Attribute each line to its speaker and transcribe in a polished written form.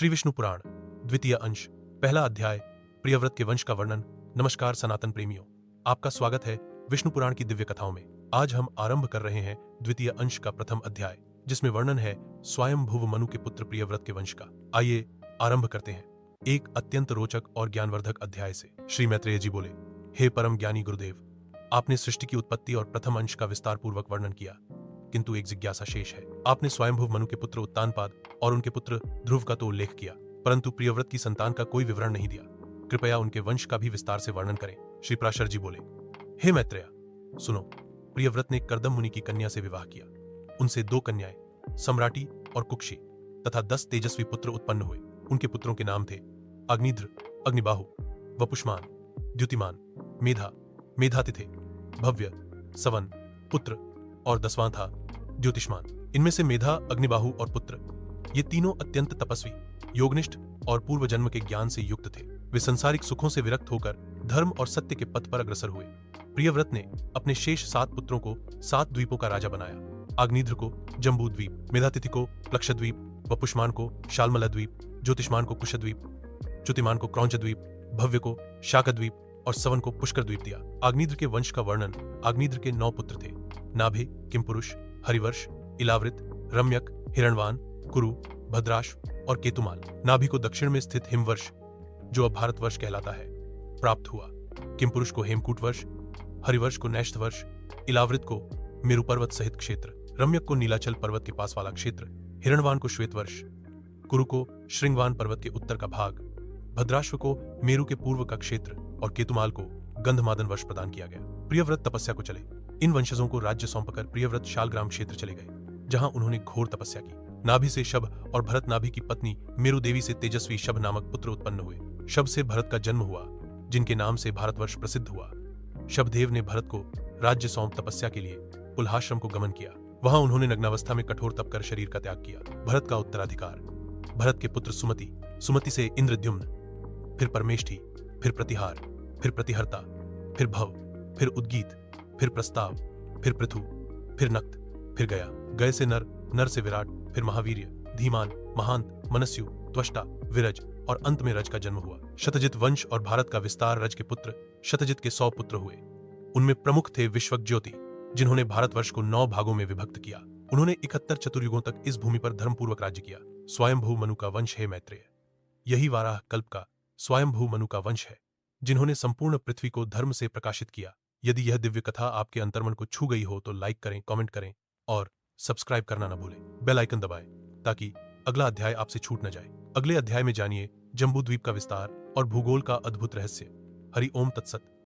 Speaker 1: श्री विष्णु पुराण द्वितीय अंश पहला अध्याय प्रियव्रत के वंश का वर्णन। नमस्कार सनातन प्रेमियों, आपका स्वागत है विष्णु पुराण की दिव्य कथाओं में। आज हम आरंभ कर रहे हैं द्वितीय अंश का प्रथम अध्याय, जिसमें वर्णन है स्वयंभुव मनु के पुत्र प्रियव्रत के वंश का। आइए आरंभ करते हैं एक अत्यंत रोचक और ज्ञानवर्धक अध्याय से। श्री मैत्रेय जी बोले, हे परम ज्ञानी गुरुदेव, आपने सृष्टि की उत्पत्ति और प्रथम अंश का विस्तार पूर्वक वर्णन किया, किंतु एक जिज्ञासा शेष है। आपने स्वयंभुव मनु के पुत्र उत्तानपाद और उनके पुत्र ध्रुव का तो उल्लेख किया, परंतु प्रियव्रत की संतान का कोई विवरण नहीं दिया। कृपया उनके वंश का भी विस्तार से वर्णन करें। श्री पराशर जी बोले, हे मैत्रेय, सुनो। प्रियव्रत ने कर्दम मुनि की कन्या से विवाह किया। उनसे 2 कन्याएं सम्राटी और कुक्षी तथा 10 तेजस्वी पुत्र उत्पन्न हुए। उनके पुत्रों के नाम थे अग्निध्र, अग्निबाहु, वपुष्मान, द्युतिमान, मेधा, मेधातिथे, भव्य, सवन, पुत्र और 10वां था द्योतिष्मान। इनमें से मेधा, अग्निबाहु और पुत्र ये तीनों अत्यंत तपस्वी, योगनिष्ठ और पूर्व जन्म के ज्ञान से युक्त थे। वे संसारिक सुखों से विरक्त होकर धर्म और सत्य के पथ पर अग्रसर हुए। प्रियव्रत ने अपने शेष 7 पुत्रों को 7 द्वीपों का राजा बनाया। अग्निध्र को जम्बू द्वीप, मेधातिथि को प्लक्षद्वीप, वपुष्मान को शालमला द्वीप, ज्योतिष्मान को कुशद्वीप, च्युतिमान को क्रौंच द्वीप, भव्य को शाकद्वीप और सवन को पुष्कर द्वीप दिया। अग्निध्र के वंश का वर्णन। अग्निध्र के 9 पुत्र थे, नाभे, किमपुरुष, हरिवर्ष, इलावृत, रम्यक, हिरणवान, कुरु, भद्राश्व और केतुमाल। नाभि को दक्षिण में स्थित हिमवर्ष, जो अब भारतवर्ष कहलाता है, प्राप्त हुआ। किमपुरुष को हेमकूट वर्ष, हरिवर्ष को नैश्त वर्ष, इलावृत को मेरु पर्वत सहित क्षेत्र, रम्यक को नीलाचल पर्वत के पास वाला क्षेत्र, हिरणवान को श्वेत वर्ष, कुरु को श्रृंगवान पर्वत के उत्तर का भाग, भद्राश्व को मेरु के पूर्व का क्षेत्र और केतुमाल को गंधमादन वर्ष प्रदान किया गया। प्रियव्रत तपस्या को चले। इन वंशजों को राज्य सौंपकर प्रियव्रत शालग्राम क्षेत्र चले गए, जहां उन्होंने घोर तपस्या की। नाभि से शब और भरत नाभि की पत्नी मेरु देवी से तेजस्वी शब नामक पुत्र उत्पन्न हुए। शब से भरत का जन्म हुआ, जिनके नाम से भारतवर्ष प्रसिद्ध हुआ। शबदेव ने भरत को राज्य सौंप तपस्या के लिए पुल्हाश्रम को गमन किया। वहां उन्होंने नग्नावस्था में कठोर तप कर शरीर का त्याग किया। भरत का उत्तराधिकार। भरत के पुत्र सुमति, सुमति से इंद्रद्युम्न, फिर परमेष्ठी, फिर प्रतिहार, फिर प्रतिहर्ता, फिर भव, फिर उद्गीत, फिर प्रस्ताव, फिर पृथु, फिर नक्त, फिर गया, गय से नर, नर से विराट, फिर महावीर्य, धीमान, महांत, मनस्यु, त्वष्टा, विरज और अंत में रज का जन्म हुआ। शतजित वंश और भारत का विस्तार। रज के पुत्र शतजित के 100 पुत्र हुए। उनमें प्रमुख थे विश्वज्योति, जिन्होंने भारतवर्ष को 9 भागों में विभक्त किया। उन्होंने 71 चतुर्युगों तक इस भूमि पर धर्मपूर्वक राज्य किया। स्वयंभू मनु का वंश है मैत्रेय। यही वाराह कल्प का स्वयंभू मनु का वंश है, जिन्होंने संपूर्ण पृथ्वी को धर्म से प्रकाशित किया। यदि यह दिव्य कथा आपके अंतर्मन को छू गई हो तो लाइक करें, कमेंट करें और सब्सक्राइब करना न भूलें। बेल आइकन दबाएं ताकि अगला अध्याय आपसे छूट न जाए। अगले अध्याय में जानिए जम्बू द्वीप का विस्तार और भूगोल का अद्भुत रहस्य। हरि ओम तत्सत।